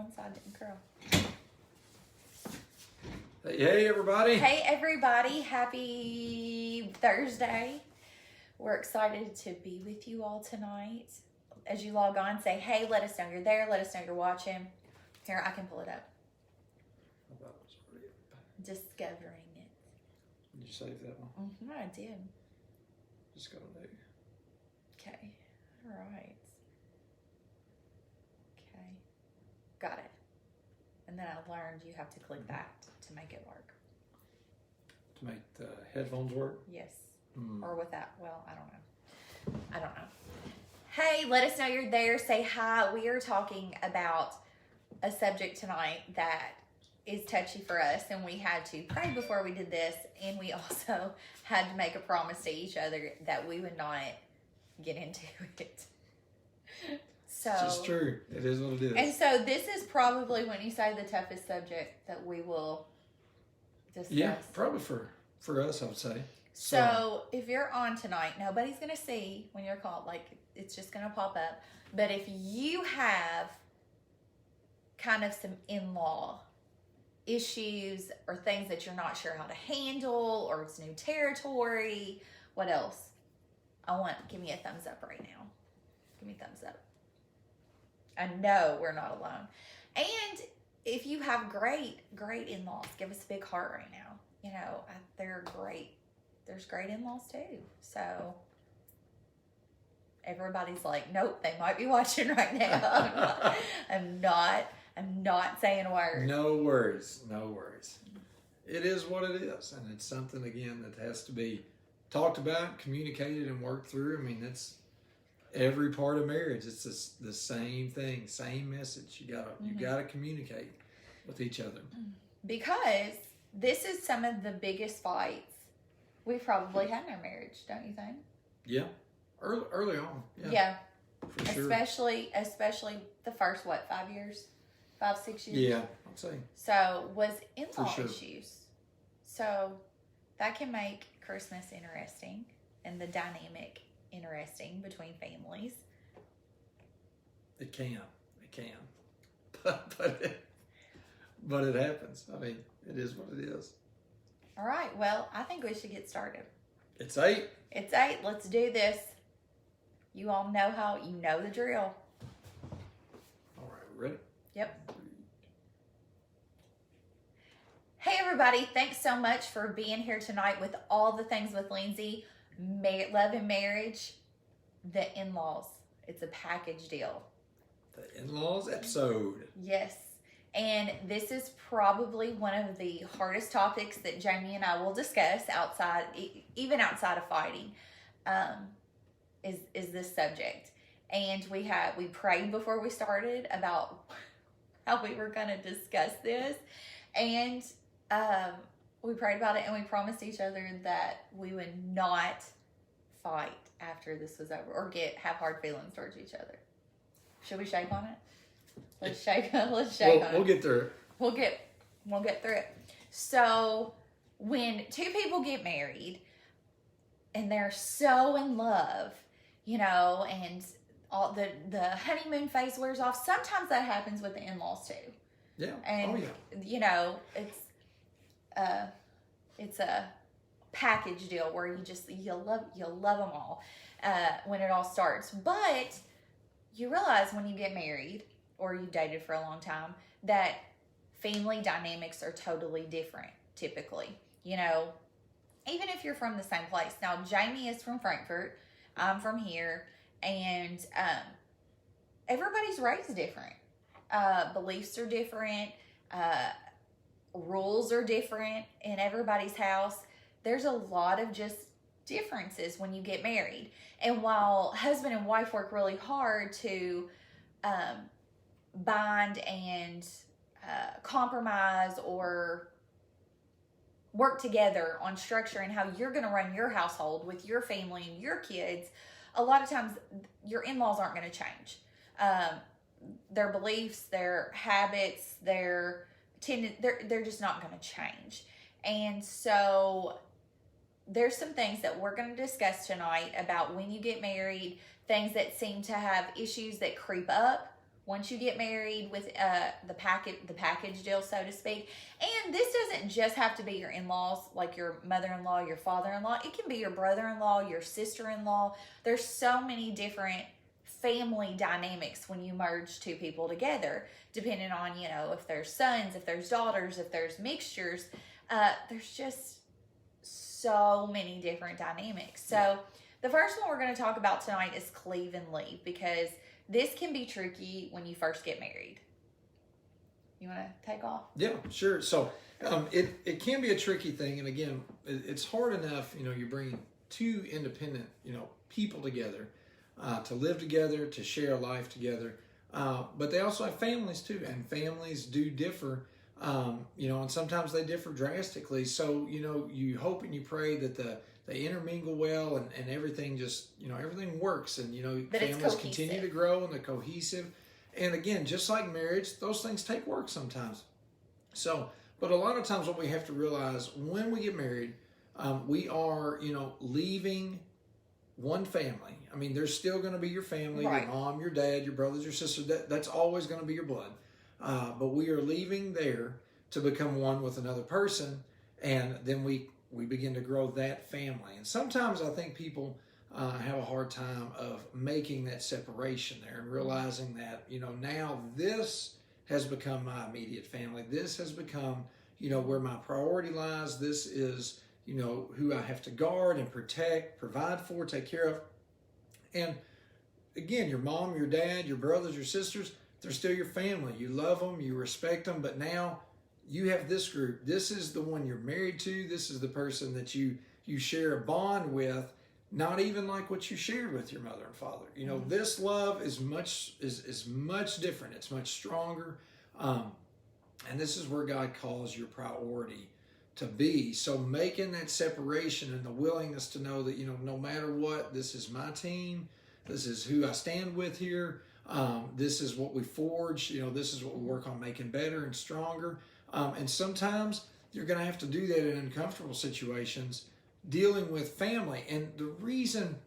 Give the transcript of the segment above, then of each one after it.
one side didn't curl. Hey, everybody. Hey, everybody. Happy Thursday. We're excited to be with you all tonight. As you log on, say, hey, let us know you're there. Let us know you're watching. Here, I can pull it up. I thought it was already up. Discovering it. Did you save that one? I did. Just go to new. Okay. All right. Okay. Got it. And then I learned you have to click that to make it work. To make the headphones work? Yes. Mm. Or without. Well, I don't know. Hey, let us know you're there. Say hi. We are talking about a subject tonight that is touchy for us, and we had to pray before we did this, and we also had to make a promise to each other that we would not get into it. So It's just true. It is what it is. And so this is probably, when you say, the toughest subject that we will discuss. Yeah, probably for us, I would say. So if you're on tonight, nobody's going to see when you're called. Like, it's just going to pop up. But if you have kind of some in-law issues or things that you're not sure how to handle, or it's new territory, what else? Give me a thumbs up right now. Give me a thumbs up. I know we're not alone. And if you have great in-laws, give us a big heart right now. You know, they're great. There's great in-laws too. So everybody's like, nope, they might be watching right now. I'm not saying a word. No worries. It is what it is. And it's something, again, that has to be talked about, communicated, and worked through. I mean, that's every part of marriage. It's the same thing, same message. You gotta communicate with each other. Because this is some of the biggest fights we've probably had in our marriage, don't you think? Yeah. Early on. Yeah. For sure. Especially the first, 5 years? 5-6 years? Yeah, I'd say. So, was in-law For sure. issues. So, that can make Christmas interesting and the dynamic interesting between families. It can. But it happens. I mean, it is what it is. All right. Well, I think we should get started. It's 8. It's 8. Let's do this. You all know the drill. All right, we ready? Yep. Hey, everybody. Thanks so much for being here tonight with All the Things with Lindsay. Love and marriage. The in-laws. It's a package deal. The in-laws episode. Yes. And this is probably one of the hardest topics that Jamie and I will discuss even outside of fighting, is this subject. And we prayed before we started about how we were going to discuss this. And we prayed about it, and we promised each other that we would not fight after this was over or have hard feelings towards each other. Should we shake on it? Let's shake on it. We'll get through it. We'll get through it. So when two people get married and they're so in love, you know, and all the honeymoon phase wears off, sometimes that happens with the in-laws too. Yeah. And you know, it's a package deal where you'll love them all when it all starts. But you realize when you get married or you dated for a long time that family dynamics are totally different typically. You know, even if you're from the same place. Now, Jamie is from Frankfurt. I'm from here. And everybody's raised different. Beliefs are different. Rules are different in everybody's house. There's a lot of just differences when you get married. And while husband and wife work really hard to bind and compromise or work together on structure and how you're going to run your household with your family and your kids, a lot of times your in-laws aren't going to change. Their beliefs, their habits, they're just not going to change. And so there's some things that we're going to discuss tonight about when you get married, things that seem to have issues that creep up once you get married with the package deal, so to speak. And this doesn't just have to be your in-laws, like your mother-in-law, your father-in-law. It can be your brother-in-law, your sister-in-law. There's so many different family dynamics when you merge two people together, depending on, you know, if there's sons, if there's daughters, if there's mixtures. There's just so many different dynamics. So the first one we're going to talk about tonight is cleave and leave, because this can be tricky when you first get married. You want to take off? Yeah, sure. So it can be a tricky thing. And again, it's hard enough, you know, you're bringing two independent, you know, people together to live together, to share a life together. But they also have families too, and families do differ, you know, and sometimes they differ drastically. So, you know, you hope and you pray that they intermingle well and everything just, you know, everything works, and, you know, But families continue to grow and they're cohesive. And again, just like marriage, those things take work sometimes. So, but a lot of times what we have to realize when we get married, we are, you know, leaving one family. I mean, there's still going to be your family, Right. your mom, your dad, your brothers, your sisters. That's always going to be your blood. But we are leaving there to become one with another person, and then we begin to grow that family. And sometimes I think people have a hard time of making that separation there and realizing that, you know, now this has become my immediate family. This has become, you know, where my priority lies. This is, you know, who I have to guard and protect, provide for, take care of. And again, your mom, your dad, your brothers, your sisters, they're still your family. You love them, you respect them, but now you have this group. This is the one you're married to. This is the person that you share a bond with, not even like what you shared with your mother and father. You know, this love is much different. It's much stronger. And this is where God calls your priority to be. So making that separation and the willingness to know that, you know, no matter what, this is my team. This is who I stand with here. This is what we forge. You know, this is what we work on making better and stronger. And sometimes you're going to have to do that in uncomfortable situations, dealing with family. And the reason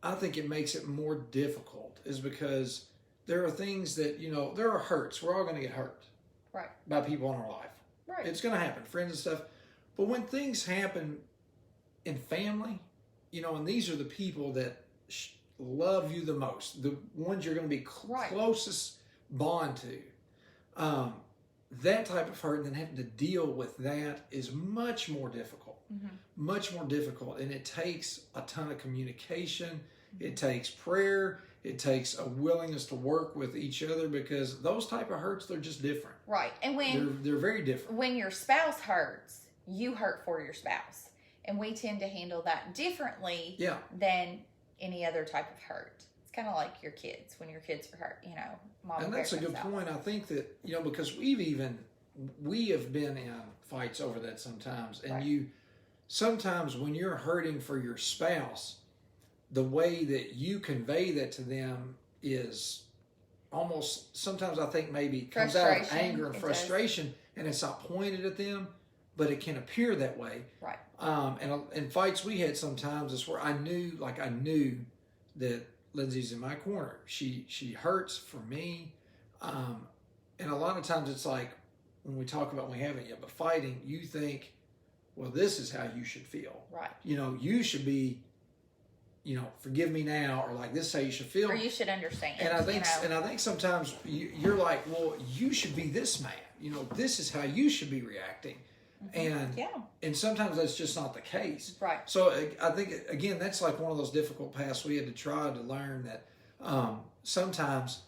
I think it makes it more difficult is because there are things that, you know, there are hurts. We're all going to get hurt. Right. By people in our life. Right. It's going to happen, friends and stuff. But when things happen in family, you know, and these are the people that love you the most, the ones you're going to be closest bond to, that type of hurt and then having to deal with that is much more difficult. Much more difficult. And it takes a ton of communication. It takes prayer. It takes a willingness to work with each other, because those type of hurts, they're just different. Right. And when they're very different. When your spouse hurts, you hurt for your spouse. And we tend to handle that differently than any other type of hurt. It's kind of like your kids, when your kids are hurt, you know. Mom and that's a good point. I think that, you know, because we have been in fights over that sometimes. And sometimes when you're hurting for your spouse, the way that you convey that to them is almost, sometimes I think maybe comes out of anger and frustration, and it's not pointed at them, but it can appear that way. Right. And in fights we had sometimes, it's where I knew that Lindsay's in my corner. She hurts for me. And a lot of times it's like, when we talk about, we haven't yet, but fighting, you think, well, this is how you should feel. Right. You know, you should be, you know, forgive me now, or like, this is how you should feel. Or you should understand. And I think, you know? and I think sometimes you're like, well, you should be this man. You know, this is how you should be reacting. And sometimes that's just not the case. Right. So I think, again, that's like one of those difficult paths we had to try to learn, that sometimes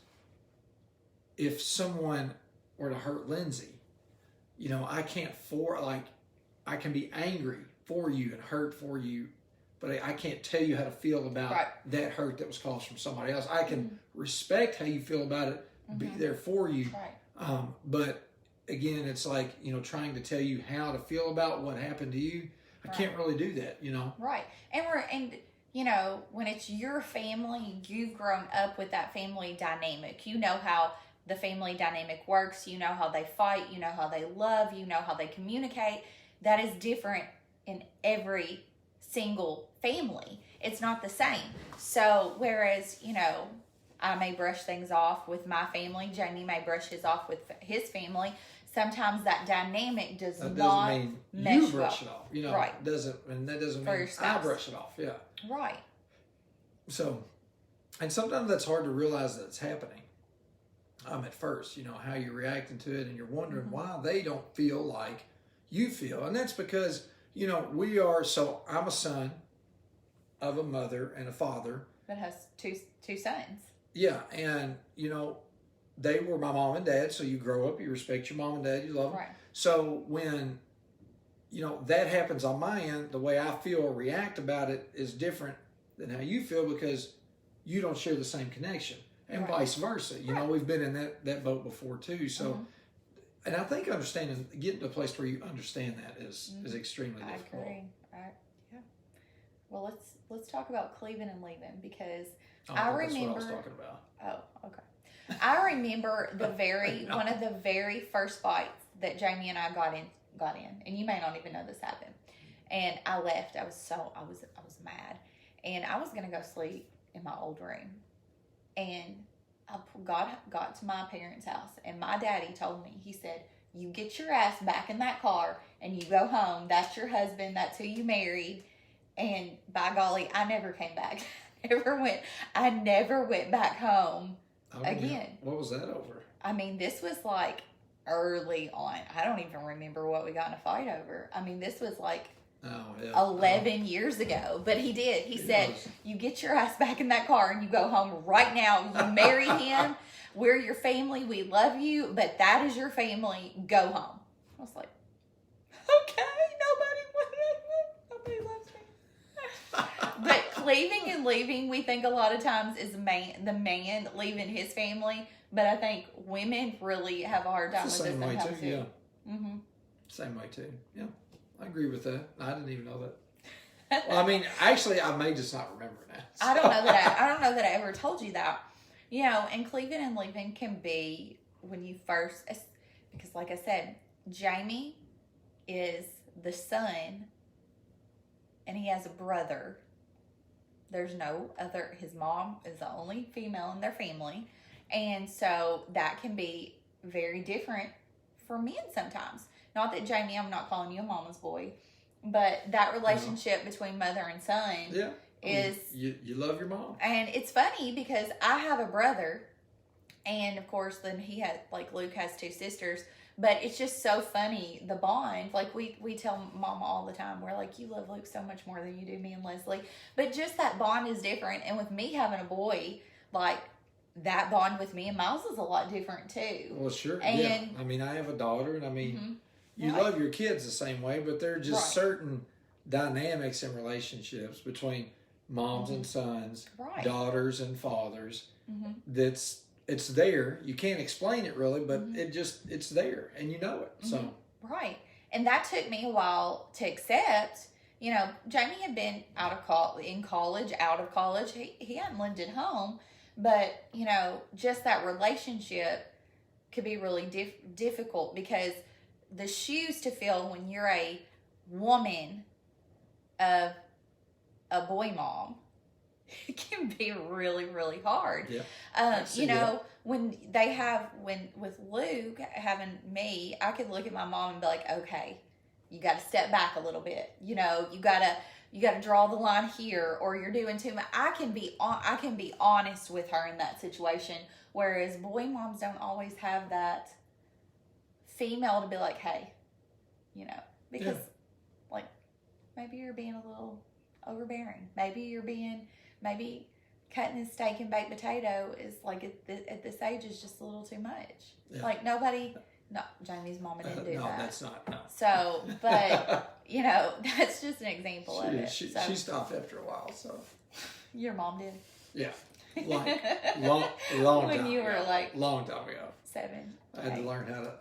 if someone were to hurt Lindsay, you know, I can be angry for you and hurt for you, but I can't tell you how to feel about that hurt that was caused from somebody else. I can respect how you feel about it, be there for you. Right. But again, it's like, you know, trying to tell you how to feel about what happened to you. I can't really do that, you know. Right. And you know, when it's your family, you've grown up with that family dynamic. You know how the family dynamic works. You know how they fight. You know how they love. You know how they communicate. That is different in every single family. It's not the same. So whereas, you know, I may brush things off with my family. Jamie may brush his off with his family. Sometimes that dynamic does That not doesn't mean mesh you well. brush it off. You know, Right. and that doesn't For mean your I spouse. brush it off. Yeah. Right. So, and sometimes that's hard to realize that it's happening. At first, you know, how you're reacting to it, and you're wondering why they don't feel like you feel. And that's because, you know, so I'm a son of a mother and a father. That has two sons. Yeah. And, you know, they were my mom and dad. So you grow up, you respect your mom and dad, you love them. Right. So when, you know, that happens on my end, the way I feel or react about it is different than how you feel because you don't share the same connection. And Right. vice versa. You know, we've been in that boat before too. So, and I think getting to a place where you understand that is extremely I difficult. agree. Yeah. Well, let's talk about cleaving and leaving because Oh, I that's remember. what I was talking about. Oh, okay. I remember one of the very first fights that Jamie and I got in, and you may not even know this happened. And I left. I was mad, and I was gonna go sleep in my old room. And I got to my parents' house, and my daddy told me, he said, "You get your ass back in that car and you go home. That's your husband. That's who you married." And by golly, I never came back. I never went back home again. What was that over? I mean, this was like early on. I don't even remember what we got in a fight over. I mean, this was like Oh, yeah. 11 years ago. But he did. He said, knows? "You get your ass back in that car and you go home right now. You marry him. We're your family. We love you. But that is your family. Go home." I was like, okay, nobody loves me. But cleaving and leaving, we think a lot of times is the man leaving his family. But I think women really have a hard time It's with the same this way sometimes too. Yeah. Mm-hmm. Same way too. Yeah. I agree with that. I didn't even know that. Well, I mean, actually, I may just not remember now. I don't know that I ever told you that. You know, and cleaving and leaving can be when you first, because like I said, Jamie is the son, and he has a brother. There's no other. His mom is the only female in their family, and so that can be very different for men sometimes. Not that Jamie, I'm not calling you a mama's boy, but that relationship between mother and son Yeah. is. You love your mom. And it's funny because I have a brother, and of course, then Luke has two sisters. But it's just so funny, the bond. Like we tell Mama all the time, we're like, "You love Luke so much more than you do me and Leslie." But just that bond is different. And with me having a boy, like that bond with me and Miles is a lot different too. Well, sure. And- yeah. I mean, I have a daughter, and I mean, you Right. love your kids the same way, but there are just Right. certain dynamics and relationships between moms and sons, Right. daughters and fathers. Mm-hmm. It's there. You can't explain it really, but it's there, and you know it. So Right. And that took me a while to accept. You know, Jamie had been out of college. He hadn't lived at home. But, you know, just that relationship could be really difficult because the shoes to fill when you're a woman of a boy mom, it can be really, really hard. yeah. You know, with Luke having me, I could look at my mom and be like, okay, you got to step back a little bit. You know, you got to draw the line here, or you're doing too much. I can be honest with her in that situation, whereas boy moms don't always have that female to be like, hey, you know, because like maybe you're being a little overbearing. Maybe cutting a steak and baked potato is like at this age is just a little too much. Yeah. Like Jamie's mama didn't do no, that. that's not. No. So, but you know, that's just an example of it. She stopped after a while. So your mom did. yeah, long When time you were ago. like long time ago. 7. I had to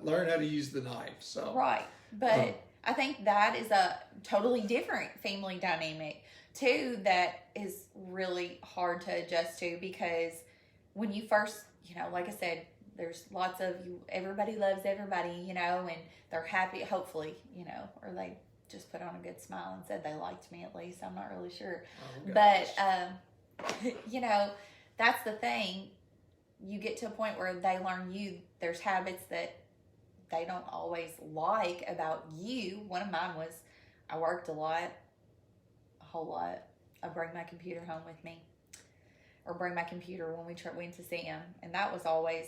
learn how to use the knife. So Right. But I think that is a totally different family dynamic too that is really hard to adjust to, because when you first, you know, like I said, there's lots of everybody loves everybody, you know, and they're happy, hopefully, you know, or they just put on a good smile and said they liked me at least. I'm not really sure. Oh, But, gosh. you know, that's the thing. you get to a point where they learn you, there's habits that they don't always like about you. One of mine was I worked a whole lot. I bring my computer home with me, or bring my computer when we went to see him, and that was always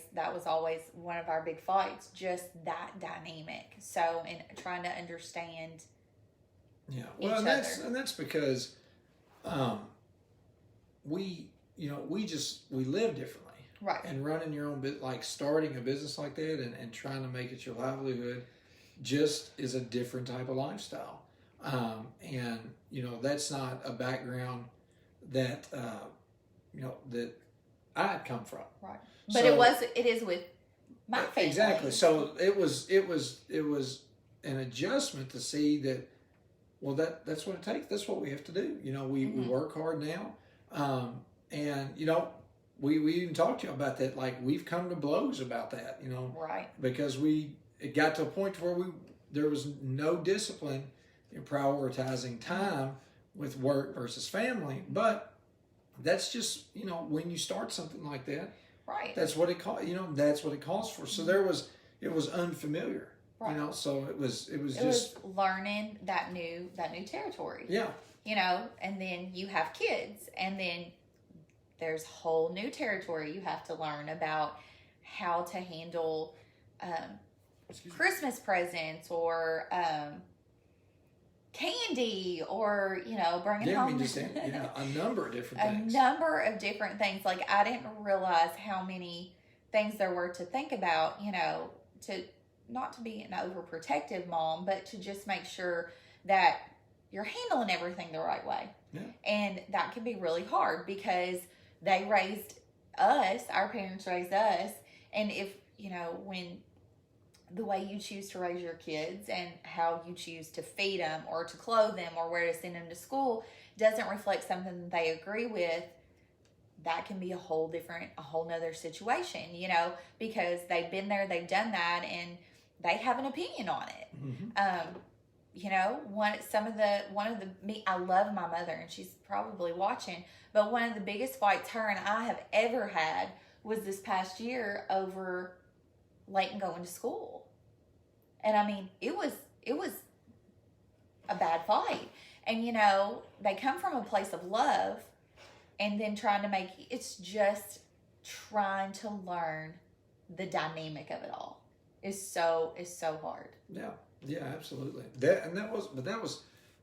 one of our big fights. Just that dynamic. So, in trying to understand. Yeah, well, and that's because we live differently. Right. And running your own bit, like starting a business like that and trying to make it your livelihood, just is a different type of lifestyle. And that's not a background that that I had come from. Right. But so, it is with my family. Exactly. So it was an adjustment to see that. Well, that's what it takes. That's what we have to do. We work hard now, and we even talked to you about that. Like, we've come to blows about that. Right. Because it got to a point where there was no discipline in prioritizing time with work versus family. But that's just when you start something like that, right? That's what it that's what it calls for. So it was unfamiliar. Right. So it was just learning that new territory. Yeah. And then you have kids, and then there's whole new territory you have to learn about how to handle Christmas presents or candy, or bringing home a number of different things. A number of different things. Like, I didn't realize how many things there were to think about. To not to be an overprotective mom, but to just make sure that you're handling everything the right way. Yeah. And that can be really hard because they raised us, our parents raised us, and if, when the way you choose to raise your kids and how you choose to feed them or to clothe them or where to send them to school doesn't reflect something that they agree with, that can be a whole nother situation, because they've been there, they've done that, and they have an opinion on it. Mm-hmm. I love my mother, and she's probably watching, but one of the biggest fights her and I have ever had was this past year over Leighton going to school. And I mean, it was a bad fight. And they come from a place of love, and then it's just trying to learn the dynamic of it all is so hard. Yeah, absolutely. That was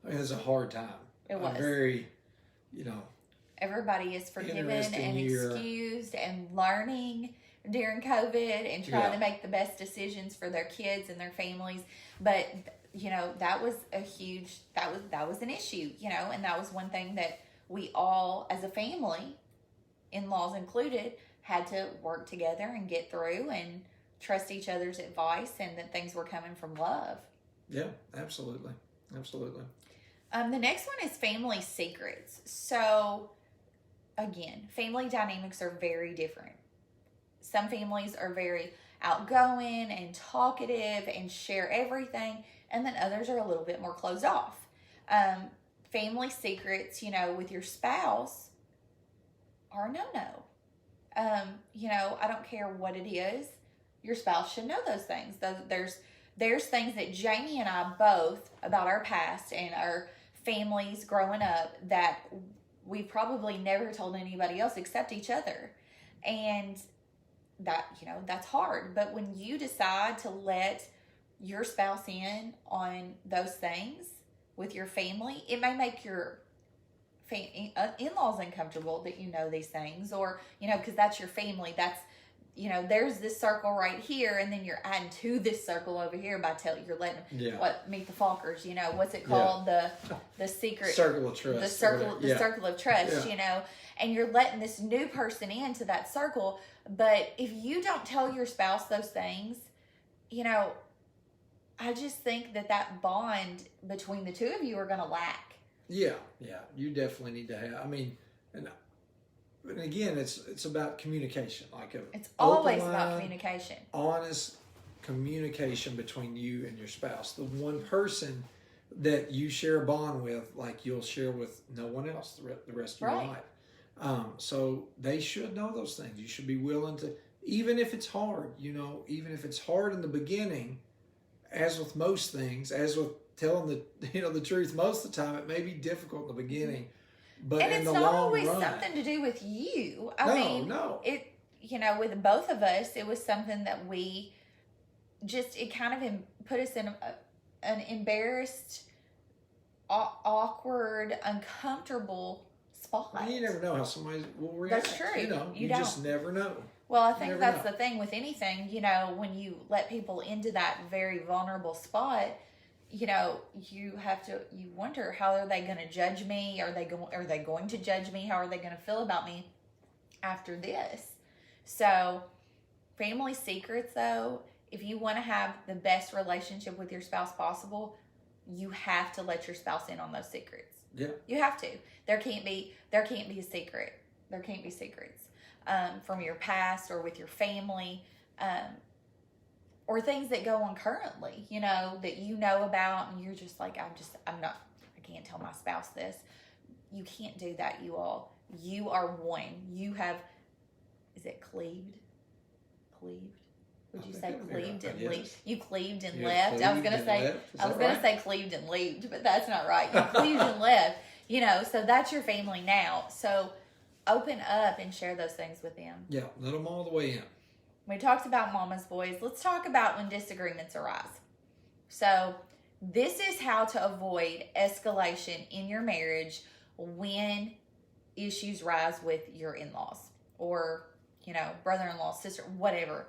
it was a hard time. It was very, everybody is forgiven and excused and learning during COVID and trying to make the best decisions for their kids and their families. But that was an issue, and that was one thing that we all, as a family, in-laws included, had to work together and get through and trust each other's advice, and that things were coming from love. Yeah, absolutely. Absolutely. The next one is family secrets. So, again, family dynamics are very different. Some families are very outgoing and talkative and share everything, and then others are a little bit more closed off. Family secrets, with your spouse are a no-no. I don't care what it is. Your spouse should know those things. There's things that Jamie and I both, about our past and our families growing up, that we probably never told anybody else except each other. And that, that's hard. But when you decide to let your spouse in on those things with your family, it may make your in-laws uncomfortable that these things, or because that's your family. That's there's this circle right here, and then you're adding to this circle over here by you're letting them meet the Falkers. What's it called? The secret circle of trust. The circle of trust. And you're letting this new person into that circle. But if you don't tell your spouse those things, I just think that bond between the two of you are going to lack. Yeah, you definitely need to have. I mean, and again, it's about communication. It's always about communication. Honest communication between you and your spouse. The one person that you share a bond with, like you'll share with no one else the rest of your life. So they should know those things. You should be willing to, even if it's hard, even if it's hard in the beginning, as with most things, as with telling the truth, most of the time it may be difficult in the beginning, but and in it's the not long always run, something to do with you. no. It, with both of us, it was something that it kind of put us in an embarrassed, awkward, uncomfortable spot. Well, you never know how somebody will react. That's true. You just never know. Well, I think that's the thing with anything, when you let people into that very vulnerable spot, you wonder, how are they going to judge me? Are they going to judge me? How are they going to feel about me after this? So, family secrets, though, if you want to have the best relationship with your spouse possible, you have to let your spouse in on those secrets. Yeah. You have to. There can't be a secret. There can't be secrets from your past or with your family, or things that go on currently, that you know about, and you're just like, I can't tell my spouse this. You can't do that, you all. You are one. You have, is it cleaved? Cleaved? Would you say cleaved and leaved? You cleaved and left. I was gonna say cleaved and leaved, but that's not right. You cleaved and left. So that's your family now. So open up and share those things with them. Yeah, let them all the way in. We talked about mama's boys. Let's talk about when disagreements arise. So this is how to avoid escalation in your marriage when issues rise with your in-laws or, brother-in-law, sister, whatever.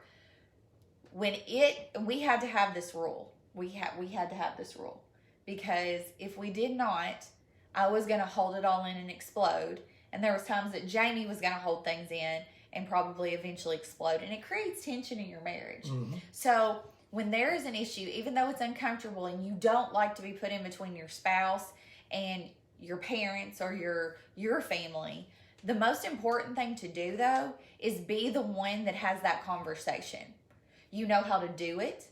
We had to have this rule. We had to have this rule, because if we did not, I was going to hold it all in and explode. And there was times that Jamie was going to hold things in and probably eventually explode. And it creates tension in your marriage. Mm-hmm. So when there is an issue, even though it's uncomfortable and you don't like to be put in between your spouse and your parents or your family, the most important thing to do, though, is be the one that has that conversation. You know how to do it.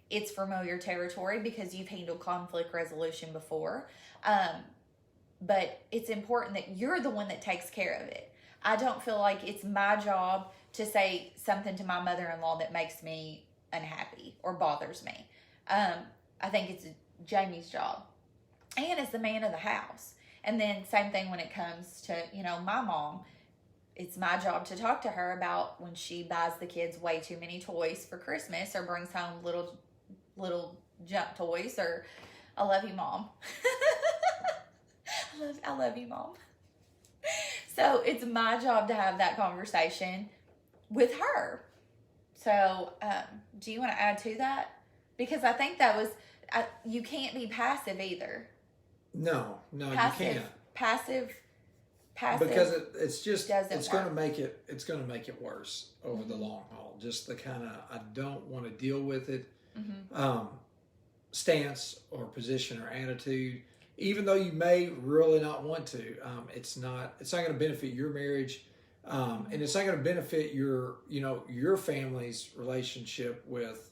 It's familiar territory because you've handled conflict resolution before. But it's important that you're the one that takes care of it. I don't feel like it's my job to say something to my mother-in-law that makes me unhappy or bothers me. I think it's Jamie's job. And as the man of the house. And then same thing when it comes to, my mom. It's my job to talk to her about when she buys the kids way too many toys for Christmas or brings home little junk toys, or I love you, Mom. I love you, Mom. So it's my job to have that conversation with her. So do you want to add to that? Because I think that was, you can't be passive either. No, you can't. Passive because it's going to make it worse over the long haul. Just the kind of, I don't want to deal with it stance or position or attitude, even though you may really not want to. It's not going to benefit your marriage, and it's not going to benefit your family's relationship with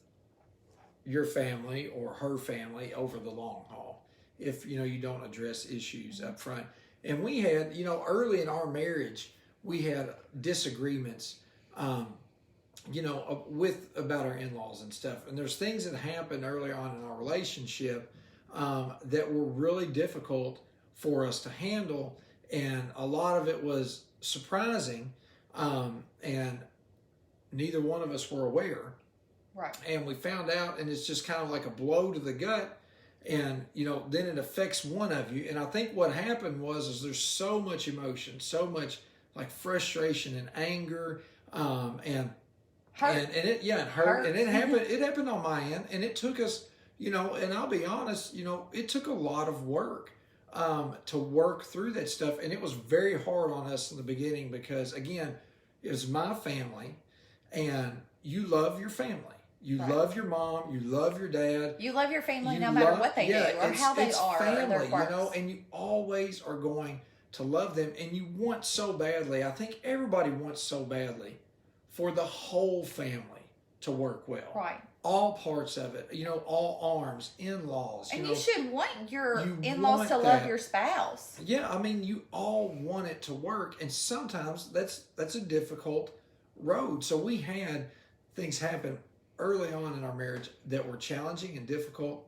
your family or her family over the long haul if you don't address issues up front. And we had, early in our marriage, we had disagreements, about our in-laws and stuff. And there's things that happened early on in our relationship that were really difficult for us to handle. And a lot of it was surprising, and neither one of us were aware. Right. And we found out, and it's just kind of like a blow to the gut. And, then it affects one of you. And I think what happened is there's so much emotion, so much like frustration and anger, and hurt. And it hurt. And it happened on my end. And it took us, and I'll be honest, it took a lot of work to work through that stuff. And it was very hard on us in the beginning because, again, it was my family, and you love your family. You love your mom. You love your dad. You love your family no matter what they do or how they are. Family, or their quirks. And you always are going to love them. And you want so badly, I think everybody wants so badly for the whole family to work well. Right. All parts of it, all arms, in-laws. And you should want your you in-laws want to love that. your spouse. Yeah, I mean, you all want it to work, and sometimes that's a difficult road. So we had things happen early on in our marriage that were challenging and difficult.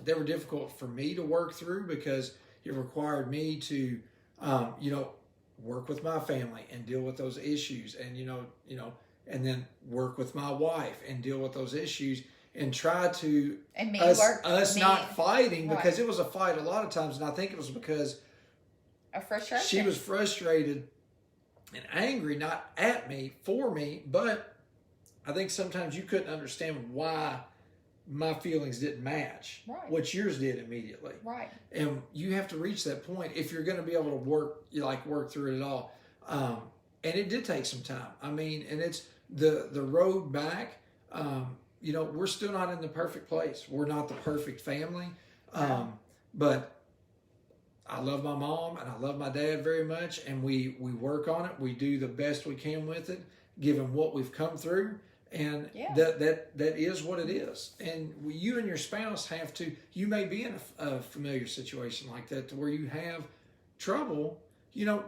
They were difficult for me to work through because it required me to, work with my family and deal with those issues, and and then work with my wife and deal with those issues, and try to not fighting, because it was a fight a lot of times, and I think it was because of frustration. She was frustrated and angry, not at me, for me, but I think sometimes you couldn't understand why my feelings didn't match what yours did immediately. Right. And you have to reach that point if you're going to be able to work through it all. And it did take some time. I mean, and it's the road back. We're still not in the perfect place. We're not the perfect family. But I love my mom and I love my dad very much, and we work on it. We do the best we can with it, given what we've come through. And that is what it is. And you and your spouse have to, you may be in a familiar situation like that to where you have trouble,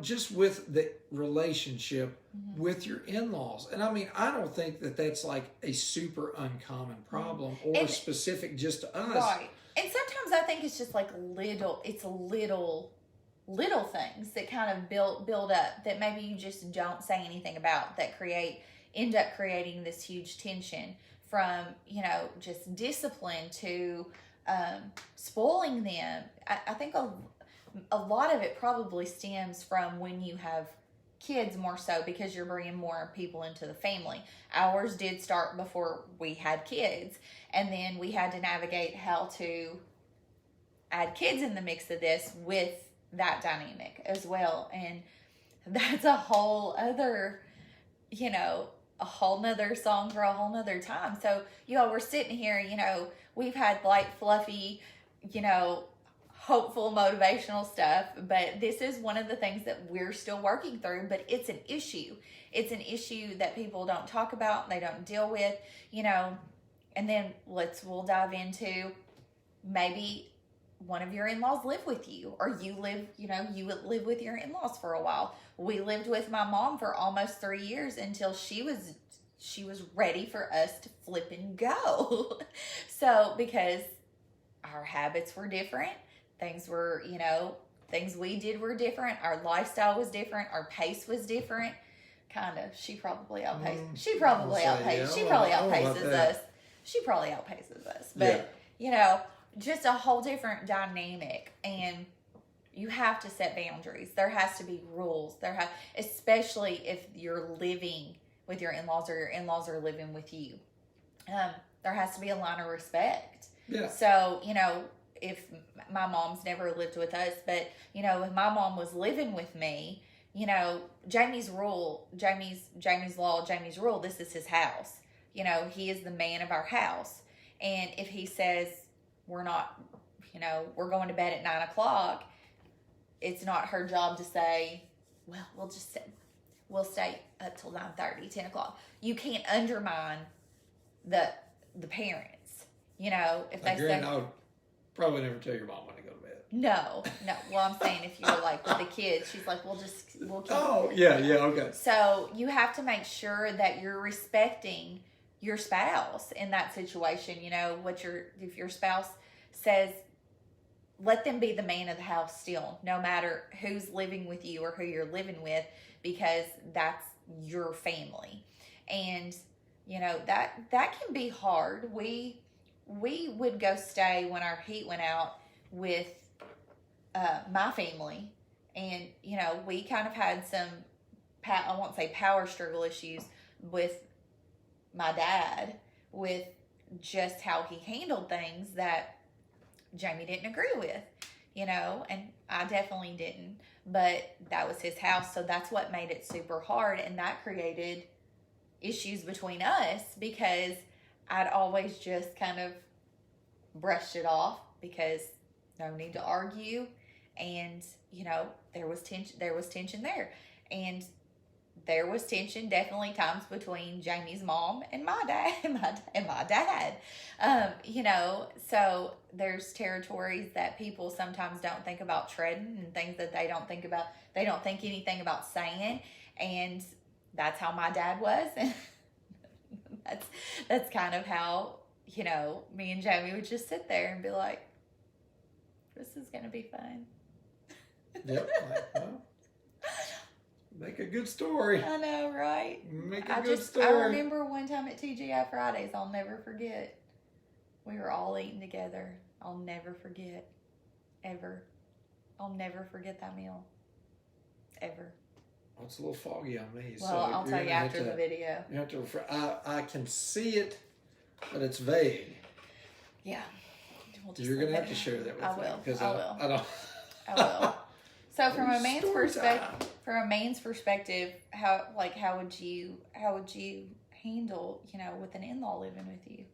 just with the relationship with your in-laws. And I mean, I don't think that that's like a super uncommon problem or specific just to us. Right. And sometimes I think it's just like little things that kind of build up that maybe you just don't say anything about that end up creating this huge tension, from just discipline to spoiling them. I think a lot of it probably stems from when you have kids, more so because you're bringing more people into the family. Ours did start before we had kids, and then we had to navigate how to add kids in the mix of this with that dynamic as well. And that's a whole other a whole nother song for a whole nother time. So, we're sitting here, we've had light, fluffy, hopeful, motivational stuff, but this is one of the things that we're still working through, but it's an issue. It's an issue that people don't talk about, they don't deal with, and then we'll dive into maybe one of your in-laws live with you, or you live with your in-laws for a while. We lived with my mom for almost 3 years until she was ready for us to flip and go. So, because our habits were different, things we did were different, our lifestyle was different, our pace was different. Kind of. She probably outpaces us. She probably outpaces us. But, just a whole different dynamic, and you have to set boundaries. There has to be rules. Especially if you're living with your in-laws, or your in-laws are living with you. There has to be a line of respect. Yeah. So, if my mom's never lived with us, but, if my mom was living with me, Jamie's law, Jamie's rule, this is his house. He is the man of our house. And if he says, we're going to bed at 9:00, it's not her job to say, well, we'll stay up till 9:30, 10:00. You can't undermine the parents, if they say. I would probably never tell your mom when to go to bed. No. Well, I'm saying if you're like with the kids, she's like, we'll keep. Oh, yeah, okay. So you have to make sure that you're respecting your spouse in that situation. If your spouse says, let them be the man of the house still, no matter who's living with you or who you're living with, because that's your family. And that can be hard. We would go stay when our heat went out with my family, and we kind of had some I won't say power struggle issues with my dad, with just how he handled things that Jamie didn't agree with, and I definitely didn't, but that was his house. So that's what made it super hard. And that created issues between us, because I'd always just kind of brushed it off because no need to argue. And, there was tension there. And there was tension, definitely times between Jamie's mom and my dad, my dad. You know, so there's territories that people sometimes don't think about treading, and things that they don't think about. They don't think anything about saying, and that's how my dad was, and that's kind of how, you know, me and Jamie would just sit there and be like, "This is gonna be fun." Yep. Like, well, make a good story. I know, right? Make a I good story. remember one time at TGI Fridays, I'll never forget. We were all eating together. I'll never forget. Ever. I'll never forget that meal. Ever. Well, it's a little foggy on me. Well, so I'll you're tell you gonna have after to- the video. You have to. I can see it, but it's vague. Yeah. We'll just You're gonna leave have it. to share that with I me will. because I will. I don't. I will. So from a man's Story perspective, time. how would you handle, you know, with an in-law living with you,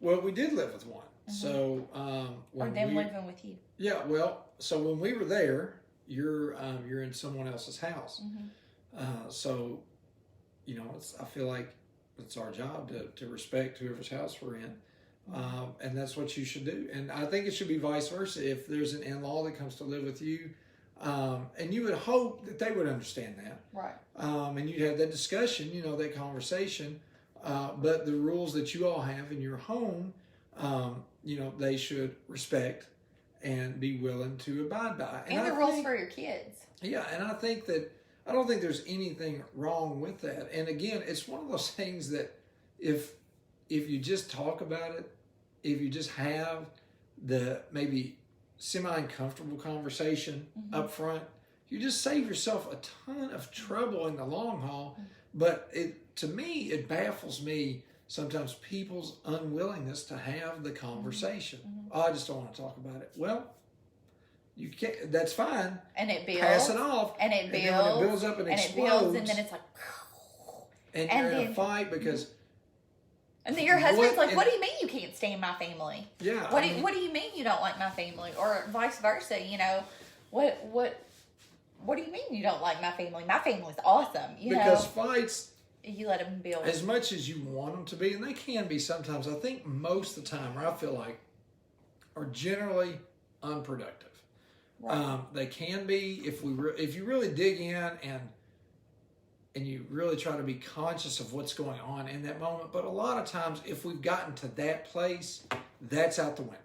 Well, we did live with one. Mhm. So or when them we, living with you? yeah, well, so when we were there, you're in someone else's house. Mm-hmm. So, you know, I feel like it's our job to respect whoever's house we're in. And that's what you should do. And I think it should be vice versa. If there's an in-law that comes to live with you, and you would hope that they would understand that. Right. And you'd have that discussion, you know, that conversation. But the rules that you all have in your home, you know, they should respect and be willing to abide by. And the rules for your kids. Yeah, and I think that I don't think there's anything wrong with that. And again, it's one of those things that if you just talk about it, if you just have the maybe semi-uncomfortable conversation Mhm. up front, you just save yourself a ton of trouble in the long haul. But to me, it baffles me sometimes people's unwillingness to have the conversation. Mhm. Oh, I just don't want to talk about it. Well, you can't. That's fine. And it builds. Pass it off. And it And then when it builds. builds up and And it explodes, builds, and then it's like, and and you're in a then- fight because and then your husband's What- like, "What do you mean you can't stand my family? yeah, What I do mean, what do you mean you don't like my family?" Or vice versa, you know, what do you mean you don't like my family? My family's awesome, you because know. fights, You let them build. as much as you want them to be, and they can be sometimes, I think most of the time, or I feel like, are generally unproductive. Right. They can be if you really dig in and you really try to be conscious of what's going on in that moment. But a lot of times, if we've gotten to that place, that's out the window.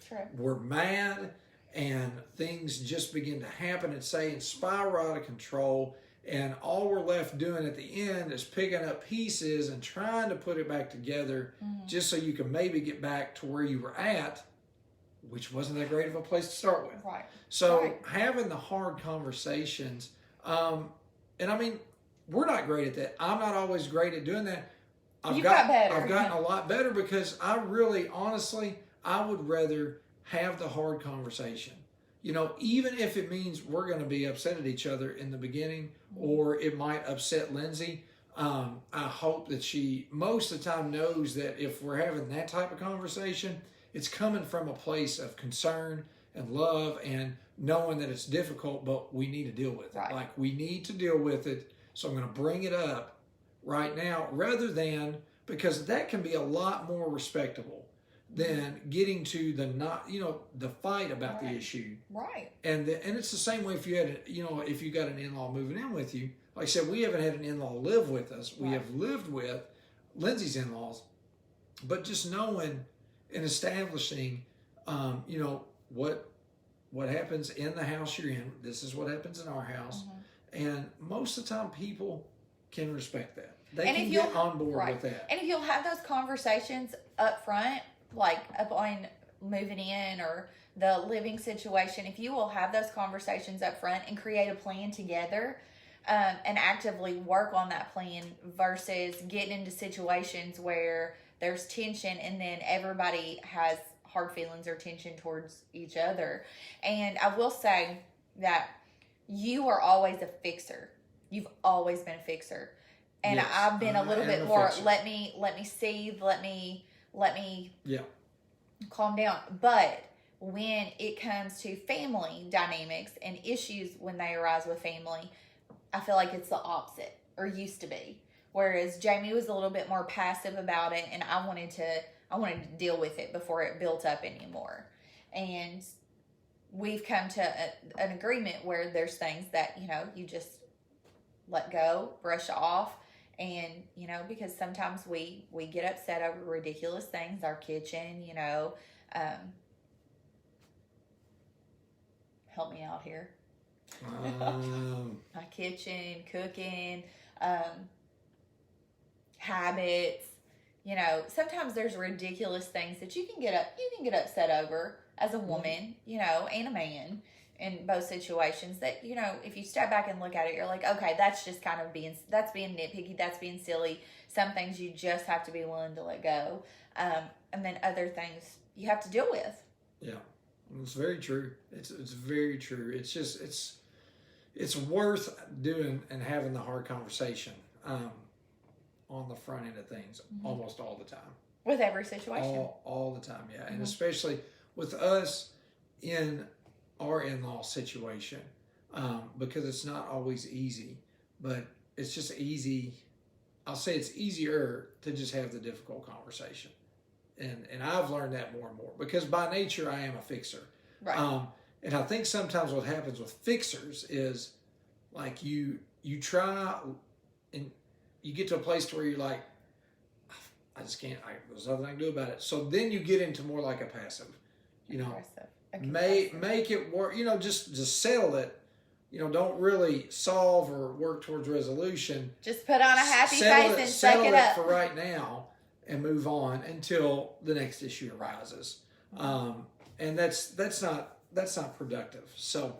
True. We're mad and things just begin to happen and spiral out of control. And all we're left doing at the end is picking up pieces and trying to put it back together just so you can maybe get back to where you were at, which wasn't that great of a place to start with. Right. So Right. having the hard conversations, and I mean, we're not great at that. I'm not always great at doing that. You got better. I've gotten a lot better because I really, honestly, I would rather have the hard conversation. You know, even if it means we're going to be upset at each other in the beginning, or it might upset Lindsay. I hope that she, most of the time, knows that if we're having that type of conversation, it's coming from a place of concern and love and knowing that it's difficult, but we need to deal with it. Right. Like, we need to deal with it. So I'm going to bring it up right now rather than, because that can be a lot more respectable than getting to the fight about the Right. issue. Right. And it's the same way if you had, if you got an in-law moving in with you. Like I said, we haven't had an in-law live with us. We Right. have lived with Lindsay's in-laws, but just knowing and establishing, what happens in the house you're in. This is what happens in our house, and most of the time, people can respect that. They And can if get you'll- on board right. with that. And if you'll have those conversations up front, like upon moving in or the living situation, if you will have those conversations up front and create a plan together, and actively work on that plan versus getting into situations where there's tension and then everybody has hard feelings or tension towards each other. And I will say that you are always a fixer. You've always been a fixer. And Yes, I've been a I little am bit a more, fixer. let me see, let me Yeah. calm down. But when it comes to family dynamics and issues when they arise with family, I feel like it's the opposite. or used to be. Whereas Jamie was a little bit more passive about it, and I wanted to deal with it before it built up anymore. And we've come to an agreement where there's things that, you just let go, brush off. And, because sometimes we get upset over ridiculous things, our kitchen, help me out here. My kitchen, cooking, habits. Sometimes there's ridiculous things that you can get upset over as a woman, and a man in both situations that, if you step back and look at it, you're like, okay, that's just kind of being nitpicky. That's being silly. Some things you just have to be willing to let go. And then other things you have to deal with. Yeah, it's very true. It's very true. It's just, it's worth doing and having the hard conversation on the front end of things almost all the time. With every situation. All the time, yeah. And especially with us in our in-law situation, because it's not always easy, but it's just easy. I'll say it's easier to just have the difficult conversation. And I've learned that more and more because by nature I am a fixer. Right. And I think sometimes what happens with fixers is like you try and you get to a place to where you're like, I just can't, there's nothing I can do about it. So then you get into more like a passive, make it work, just settle it, don't really solve or work towards resolution. Just put on a happy face and suck it up for right now and move on until the next issue arises. And that's not productive. So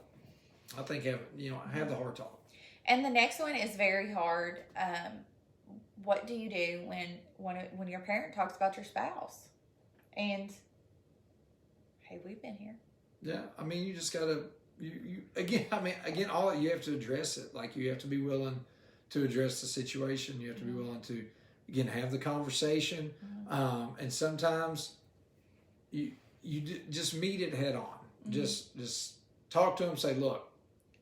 I think have the hard talk. And the next one is very hard. What do you do when your parent talks about your spouse? And hey, we've been here. Yeah, I mean, you just gotta again, all you have to address it. Like you have to be willing to address the situation. You have to be willing to again have the conversation. And sometimes you just meet it head on. Just talk to them. Say, look,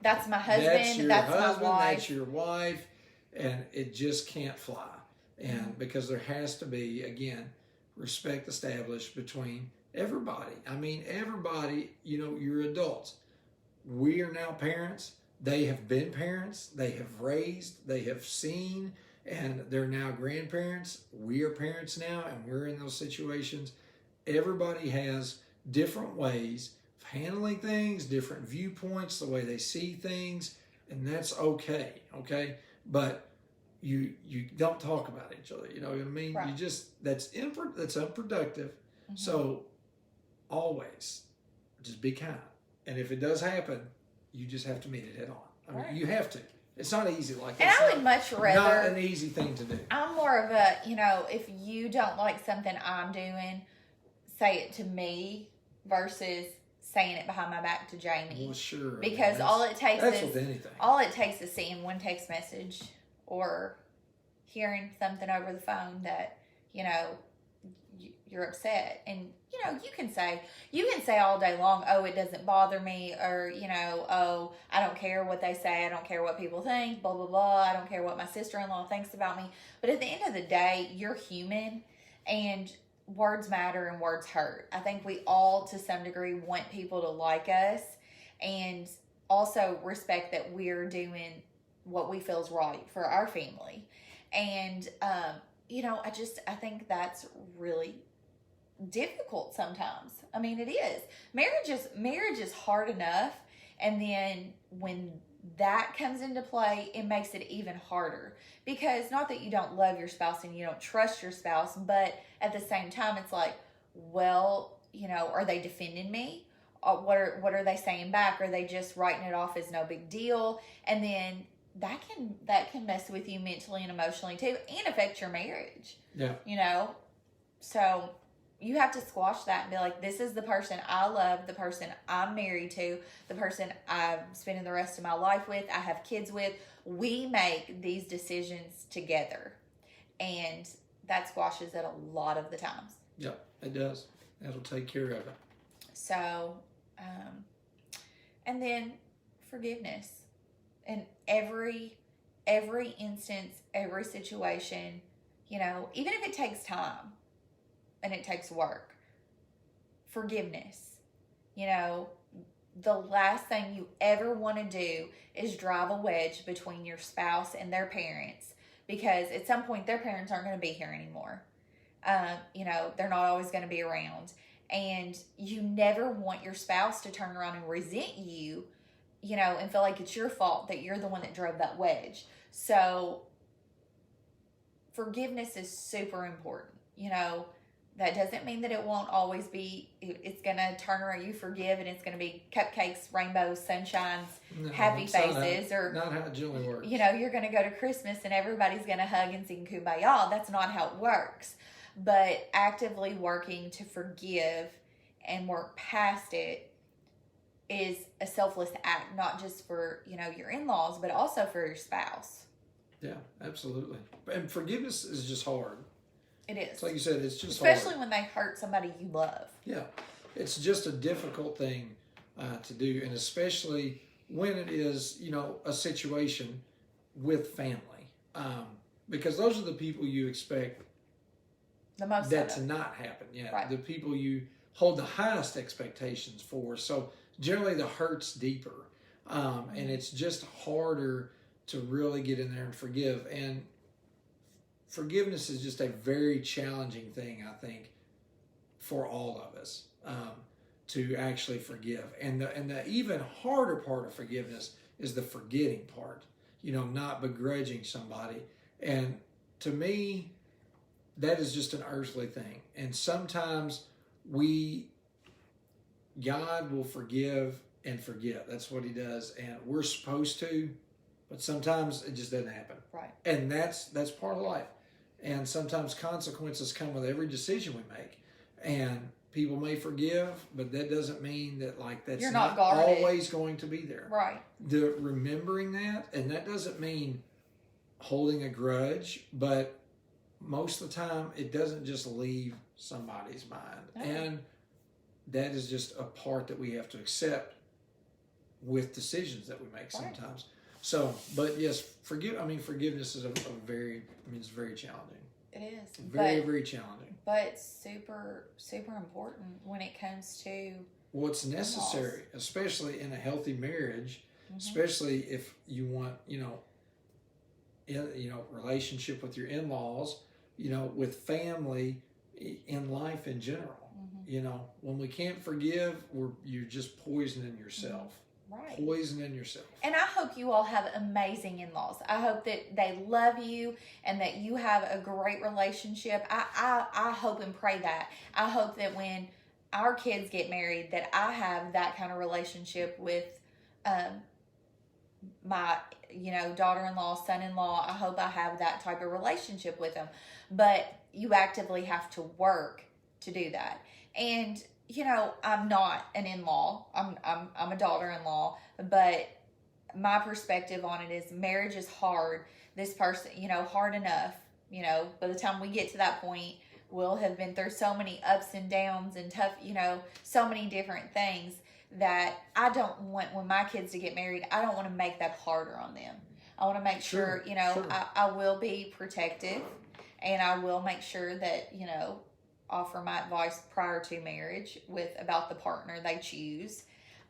that's my husband. That's my wife. That's your wife. And it just can't fly. And because there has to be, again, respect established between everybody. I mean, everybody, you're adults. We are now parents. They have been parents. They have raised. They have seen. And they're now grandparents. We are parents now, and we're in those situations. Everybody has different ways of handling things, different viewpoints, the way they see things. And that's okay. But you don't talk about each other. You know what I mean? Right. You just that's unproductive. So always just be kind. And if it does happen, you just have to meet it head on. I mean, you have to. It's not easy like that. And I would much rather not an easy thing to do. I'm more of a, if you don't like something I'm doing, say it to me versus saying it behind my back to Jamie. Well, sure. Because all it takes is seeing one text message or hearing something over the phone that, you're upset. And, you can say all day long, oh, it doesn't bother me, or, oh, I don't care what they say. I don't care what people think, blah, blah, blah. I don't care what my sister-in-law thinks about me. But at the end of the day, you're human and words matter and words hurt. I think we all, to some degree, want people to like us and also respect that we're doing what we feel is right for our family. And, I think that's really difficult sometimes. I mean, it is. Marriage is hard enough. And then when that comes into play, it makes it even harder. Because not that you don't love your spouse and you don't trust your spouse, but at the same time, it's like, well, are they defending me? What are they saying back? Are they just writing it off as no big deal? And then that can mess with you mentally and emotionally too, and affect your marriage. Yeah. So you have to squash that and be like, this is the person I love, the person I'm married to, the person I'm spending the rest of my life with, I have kids with. We make these decisions together. And that squashes it a lot of the times. Yep, it does. That'll take care of it. So, and then forgiveness. In every every instance, every situation, you know, even if it takes time and it takes work, forgiveness. You know, the last thing you ever want to do is drive a wedge between your spouse and their parents, because at some point their parents aren't going to be here anymore. You know, they're not always going to be around. And you never want your spouse to turn around and resent you, you know, and feel like it's your fault that you're the one that drove that wedge. So forgiveness is super important. You know, that doesn't mean that it won't always be, it's going to turn around, you forgive, and it's going to be cupcakes, rainbows, sunshines, happy faces. Not how it generally works. You know, you're going to go to Christmas and everybody's going to hug and sing Kumbaya. That's not how it works. But actively working to forgive and work past it is a selfless act, not just for, you know, your in-laws, but also for your spouse. Yeah, absolutely. And forgiveness is just hard. It is. It's like you said, it's just especially hard. when they hurt somebody you love. Yeah, it's just a difficult thing to do, and especially when it is, you know, a situation with family, because those are the people you expect the most that to not happen. Yeah, right. The people you hold the highest expectations for. So generally, the hurt's deeper, and it's just harder to really get in there and forgive. And forgiveness is just a very challenging thing, I think, for all of us, to actually forgive. And the even harder part of forgiveness is the forgetting part. You know, not begrudging somebody. And to me, that is just an earthly thing. And sometimes God will forgive and forget. That's what He does, and we're supposed to. But sometimes it just doesn't happen. Right. And that's part of life. And sometimes consequences come with every decision we make. And people may forgive, but that doesn't mean that that's You're not always going to be there. Right. Remembering that, and that doesn't mean holding a grudge, but most of the time it doesn't just leave somebody's mind. No. And that is just a part that we have to accept with decisions that we make sometimes. So, but yes, forgiveness is it's very challenging. It is. Very challenging. But super, super important when it comes to what's necessary, especially in a healthy marriage, especially if you want, relationship with your in-laws, with family, in life in general. When we can't forgive, you're just poisoning yourself. Right. Poisoning yourself. And I hope you all have amazing in-laws. I hope that they love you and that you have a great relationship. I hope and pray that. I hope that when our kids get married, that I have that kind of relationship with my, daughter-in-law, son-in-law. I hope I have that type of relationship with them. But you actively have to work to do that. And I'm not an in-law. I'm a daughter-in-law, but my perspective on it is marriage is hard. This person, hard enough. By the time we get to that point, we'll have been through so many ups and downs and tough, so many different things that I don't want when my kids to get married. I don't want to make that harder on them. I want to make sure, I will be protective, and I will make sure that, offer my advice prior to marriage about the partner they choose.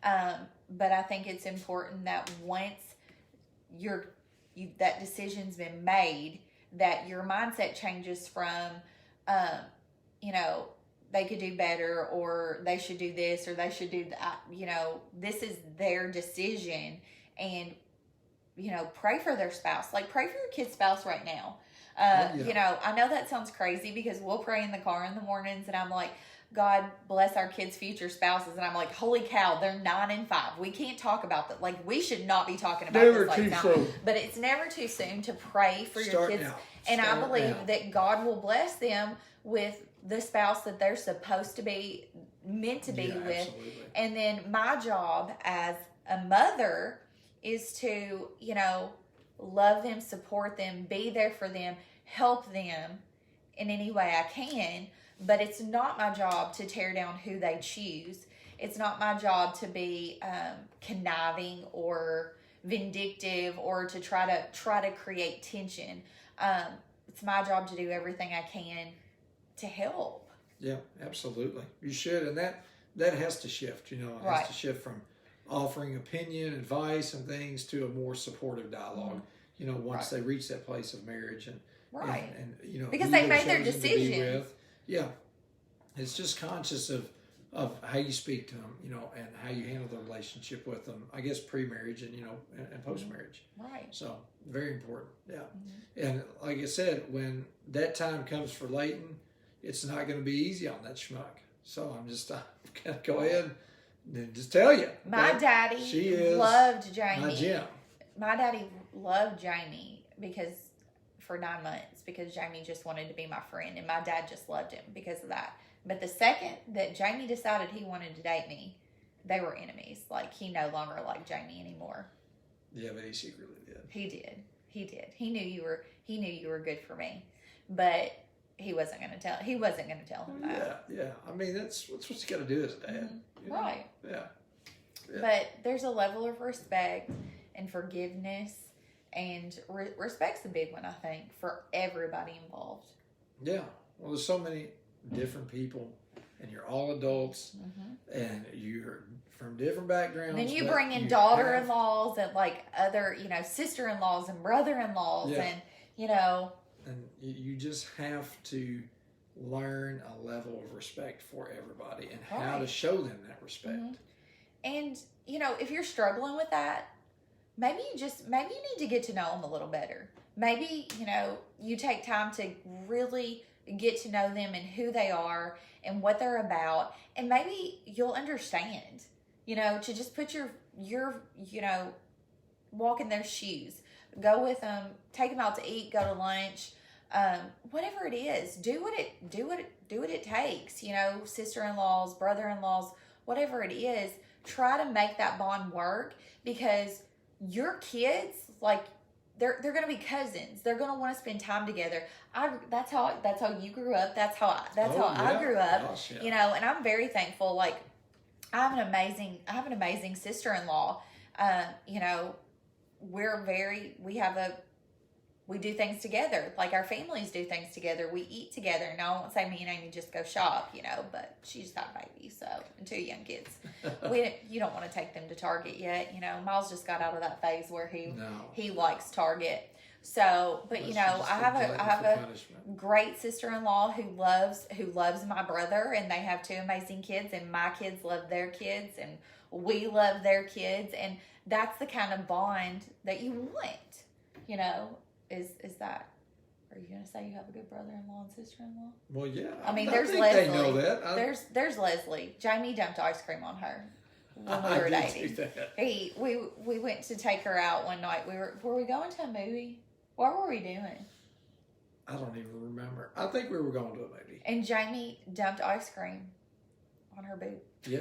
But I think it's important that once that decision's been made, that your mindset changes from, they could do better, or they should do this, or they should do that. This is their decision, and, pray for their spouse. Like, pray for your kid's spouse right now. I know that sounds crazy because we'll pray in the car in the mornings and I'm like, God bless our kids' future spouses. And I'm like, holy cow, they're 9 and 5. We can't talk about that. Like, we should not be talking about never this too now. soon. But it's never too soon to pray for your kids. Now. And I believe that God will bless them with the spouse that they're supposed to be, meant to be with. Absolutely. And then my job as a mother is to, love them, support them, be there for them, help them in any way I can. But it's not my job to tear down who they choose. It's not my job to be conniving or vindictive or to try to create tension. It's my job to do everything I can to help. Yeah, absolutely. You should, and that has to shift. You know, it has to shift from offering opinion, advice, and things to a more supportive dialogue. You know, once they reach that place of marriage and you know, because who they they're made their chosen to be decision. with. Yeah, it's just conscious of how you speak to them, you know, and how you handle the relationship with them. I guess pre-marriage and you know and post-marriage. Right. So very important. Yeah, and like I said, when that time comes for Leighton, it's not going to be easy on that schmuck. So I'm gonna go ahead and just tell you. My daddy loved Jamie. My Jim. My daddy loved Jamie because for 9 months because Jamie just wanted to be my friend, and my dad just loved him because of that. But the second that Jamie decided he wanted to date me, they were enemies. Like, he no longer liked Jamie anymore. Yeah, but he secretly did. He did. He knew you were good for me, but he wasn't going to tell him that. Yeah. I mean, that's what you got to do as a dad. You know? Right. Yeah. But there's a level of respect and forgiveness, and respect's a big one, I think, for everybody involved. Yeah. Well, there's so many different people, and you're all adults, and you're from different backgrounds. Then you bring in daughter-in-laws and like other, you know, sister-in-laws and brother-in-laws, and you know. And you just have to learn a level of respect for everybody and how to show them that respect. And you know, if you're struggling with that, maybe you need to get to know them a little better. Maybe, you know, you take time to really get to know them and who they are and what they're about, and maybe you'll understand, you know, to just put your you know, walk in their shoes, go with them, take them out to eat, go to lunch, whatever it is, do what it takes, you know, sister-in-laws, brother-in-laws, whatever it is, try to make that bond work, because your kids, like, they're going to be cousins. They're going to want to spend time together. That's how you grew up. That's how I grew up. Gosh, yeah. You know, and I'm very thankful. Like, I have an amazing sister-in-law. You know, we do things together. Like, our families do things together. We eat together. Now, I won't say me and Amy just go shop, you know, but she's got a baby, so, and 2 young kids. You don't want to take them to Target yet. You know, Miles just got out of that phase where he likes Target. So, but you know, I have a great sister-in-law who loves my brother, and they have 2 amazing kids, and my kids love their kids, and we love their kids, and that's the kind of bond that you want, you know. Is that? Are you gonna say you have a good brother-in-law and sister-in-law? Well, yeah. I mean, I there's think Leslie. They know that. There's Leslie. Jamie dumped ice cream on her when we were dating. We went to take her out one night. Were we going to a movie? What were we doing? I don't even remember. I think we were going to a movie. And Jamie dumped ice cream on her boob. Yeah,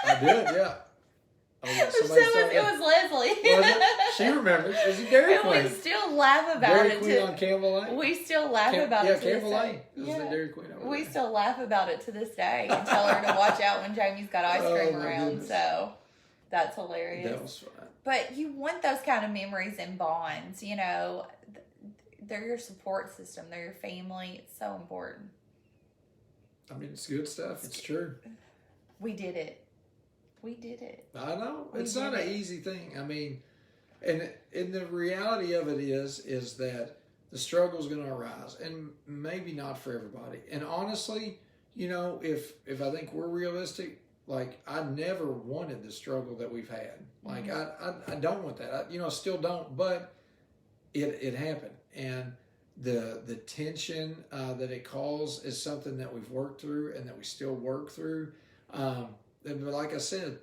I did. Yeah. Oh, yeah. It was Leslie. Was it? She remembers. Is it Dairy Queen? And we still laugh about Dairy it. Queen on Campbell Lane? We still laugh about it to Campbell this Lane. day. It was the Dairy Queen over We there. still laugh about it to this day and tell her to watch out when Jamie's got ice cream around. Goodness. So that's hilarious. That was fun. But you want those kind of memories and bonds, you know. They're your support system. They're your family. It's so important. I mean, it's good stuff. It's true. We did it. I know. It's not an easy thing. I mean, and the reality of it is that the struggle is going to arise, and maybe not for everybody. And honestly, you know, if I think we're realistic, like, I never wanted the struggle that we've had. Like, I don't want that. I still don't, but it happened. And the tension that it caused is something that we've worked through and that we still work through. But like I said,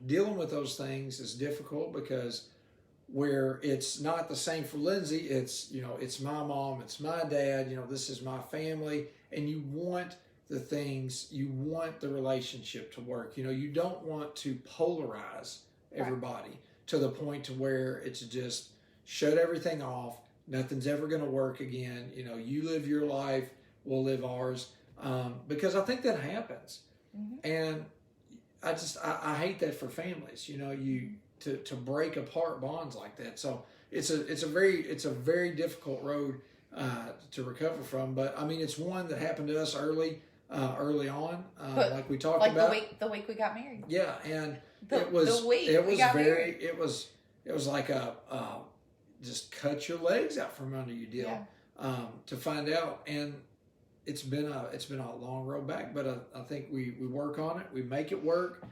dealing with those things is difficult, because where it's not the same for Lindsay, it's my mom, it's my dad, this is my family, and you want the relationship to work. You don't want to polarize everybody to the point to where it's just shut everything off. Nothing's ever going to work again. You live your life, we'll live ours. Because I think that happens. And I hate that for families. to break apart bonds like that. So it's a very difficult road to recover from. But I mean, it's one that happened to us early on, like we talked like about. the week we got married. Yeah, and The it was week it we was got very married. it was like a just cut your legs out from under you deal to find out. And it's been a long road back, but I think we work on it, we make it work,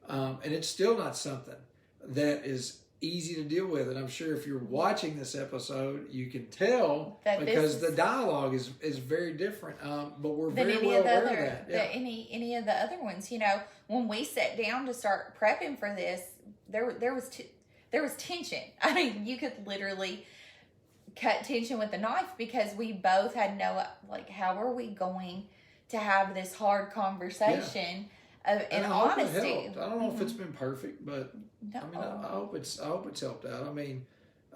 and it's still not something that is easy to deal with. And I'm sure if you're watching this episode, you can tell That because the dialogue is very different. But we're than very any well of the aware other of that. Yeah. any of the other ones. You know, when we sat down to start prepping for this, there was tension. I mean, you could literally cut tension with a knife because we both had no, like, how are we going to have this hard conversation in I hope it honesty? helped. I don't know if it's been perfect, but No. I mean, I hope it's helped out. I mean,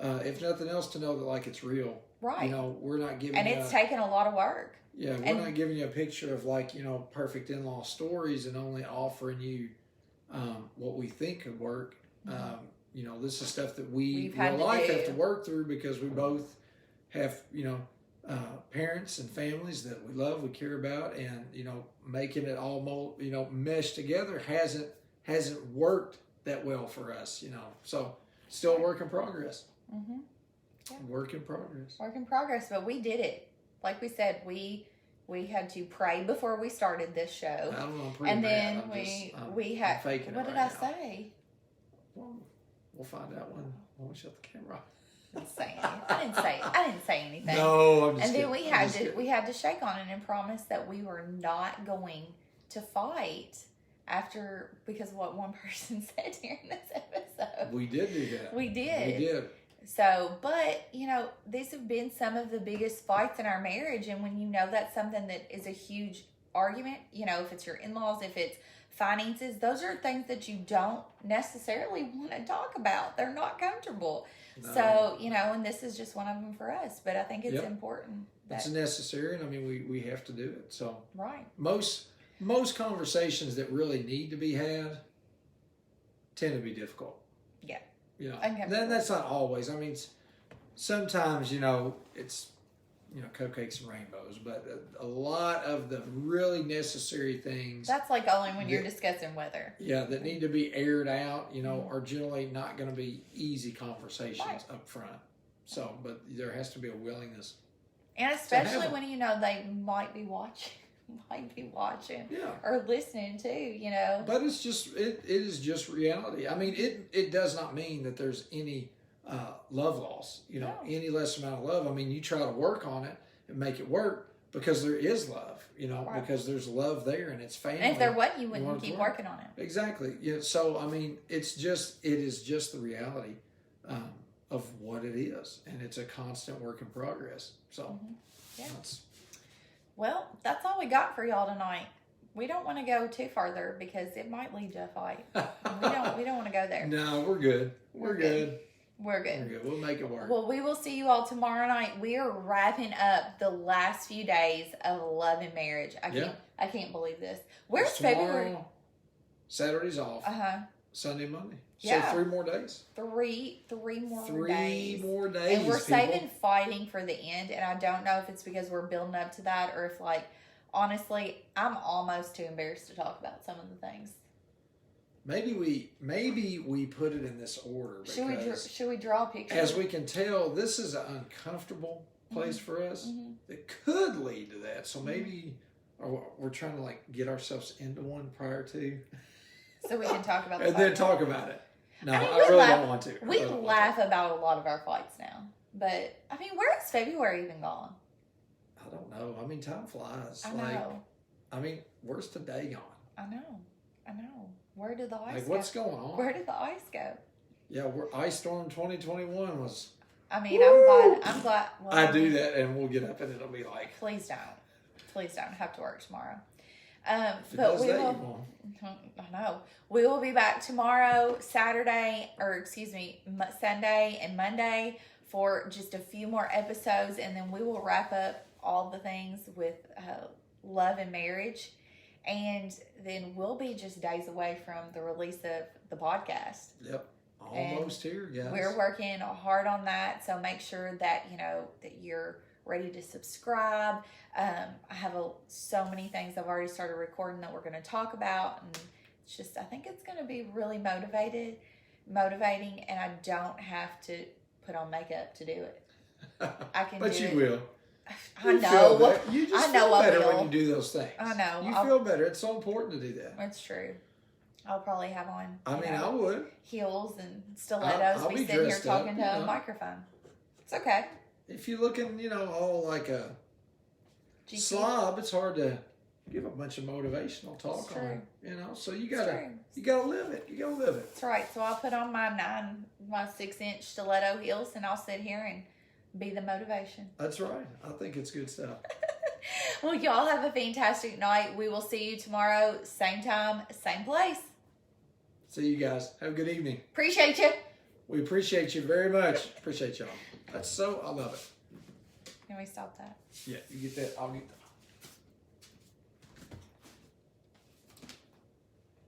if nothing else, to know that like it's real. Right. You know, we're not giving And you it's taken a lot of work. we're not giving you a picture of like, you know, perfect in-law stories and only offering you what we think could work. You know, this is stuff that we We've in had real to life do. have to work through because we both have, you know, parents and families that we love, we care about, and you know, making it all mesh together hasn't worked that well for us. You know, so still a work in progress. Mm-hmm. Yeah. Work in progress. Work in progress, but we did it. Like we said, we had to pray before we started this show, I don't know. I'm pretty and bad. then I'm we had. faking it What did right I now. say? Well, we'll find out when we shut the camera off. I didn't say anything. I didn't say anything. No, I'm just And then kidding. we had to shake on it and promise that we were not going to fight after, because of what one person said during this episode. We did do that. We did. We did. So, but you know, these have been some of the biggest fights in our marriage, and when you know that's something that is a huge argument, you know, if it's your in-laws, if it's finances, those are things that you don't necessarily want to talk about. They're not comfortable. No. So, you know, and this is just one of them for us. But I think it's Yep. important. It's necessary, and I mean, we have to do it. So Right. most conversations that really need to be had tend to be difficult. Yeah. You know, Uncomfortable. then that's not always. I mean, sometimes, you know, it's, you know, cupcakes and rainbows, but a lot of the really necessary things, That's like only when you're discussing weather. that need to be aired out, you know, are generally not going to be easy conversations up front. So, but there has to be a willingness. And especially them. when you know they might be watching Yeah. or listening too, you know. But it's just it is just reality. I mean, it does not mean that there's any love loss, you know, No. any less amount of love. I mean, you try to work on it and make it work because there is love, you know, Right. because there's love there and it's family. And if there wasn't, you want wouldn't it keep to work. working on it. Exactly. Yeah. So I mean, it is just the reality of what it is, and it's a constant work in progress. So Yeah. that's Well, that's all we got for y'all tonight. We don't want to go too farther because it might lead to a fight. We don't want to go there. no, we're good. We're good. We're We're good. good. We'll make it work. Well, we will see you all tomorrow night. We are wrapping up the last few days of Love and Marriage. I can't believe this. Where's It's February? tomorrow, Saturday's off. Sunday, Monday. Yeah. So 3 more days. Three more Three days. more days. And we're people. saving fighting for the end, and I don't know if it's because we're building up to that or if, like, honestly, I'm almost too embarrassed to talk about some of the things. Maybe we put it in this order because Should we draw a picture? as we can tell, this is an uncomfortable place for us. It could lead to that. So maybe we're trying to like get ourselves into one prior to, So we can talk about the and then fight. talk about it. No, I mean, I we really laugh- don't want to. I We really don't want laugh about a lot of our fights now. But, I mean, where has February even gone? to. I don't know. I mean, time flies. I Like, know. I mean, where's today gone? I know. Where did the ice Like, go? what's going on? Where did the ice go? Yeah, Ice Storm 2021 was. I mean, Woo! I'm glad. Well, I do that, and we'll get up, and it'll be like. Please don't. Have to work tomorrow. If it But does we that, you will. won't. I know. We will be back tomorrow, Sunday and Monday for just a few more episodes, and then we will wrap up all the things with Love and Marriage, and then we'll be just days away from the release of the podcast. Yep. Almost here, guys. We're working hard on that, so make sure that that you're ready to subscribe. I have so many things I've already started recording that we're going to talk about, and it's just I think it's going to be really motivating, and I don't have to put on makeup to do it. I can, but do you it. will. I You know. feel better. You just I know feel I better will. when you do those things. I know. You feel better. It's so important to do that. It's true. I'll probably have on. I mean, I would. Heels and stilettos. I'll be be sitting here dressed up, talking to a microphone. It's okay. If you're looking, all like a GQ. slob, it's hard to give a bunch of motivational talk It's on. true. So you It's gotta true. you gotta live it. You gotta live it. That's right. So I'll put on my 6-inch stiletto heels, and I'll sit here and be the motivation. That's right. I think it's good stuff. Well, y'all have a fantastic night. We will see you tomorrow, same time, same place. See you guys. Have a good evening. Appreciate you. We appreciate you very much. Appreciate y'all. I love it. Can we stop that? Yeah, you get that. I'll get that.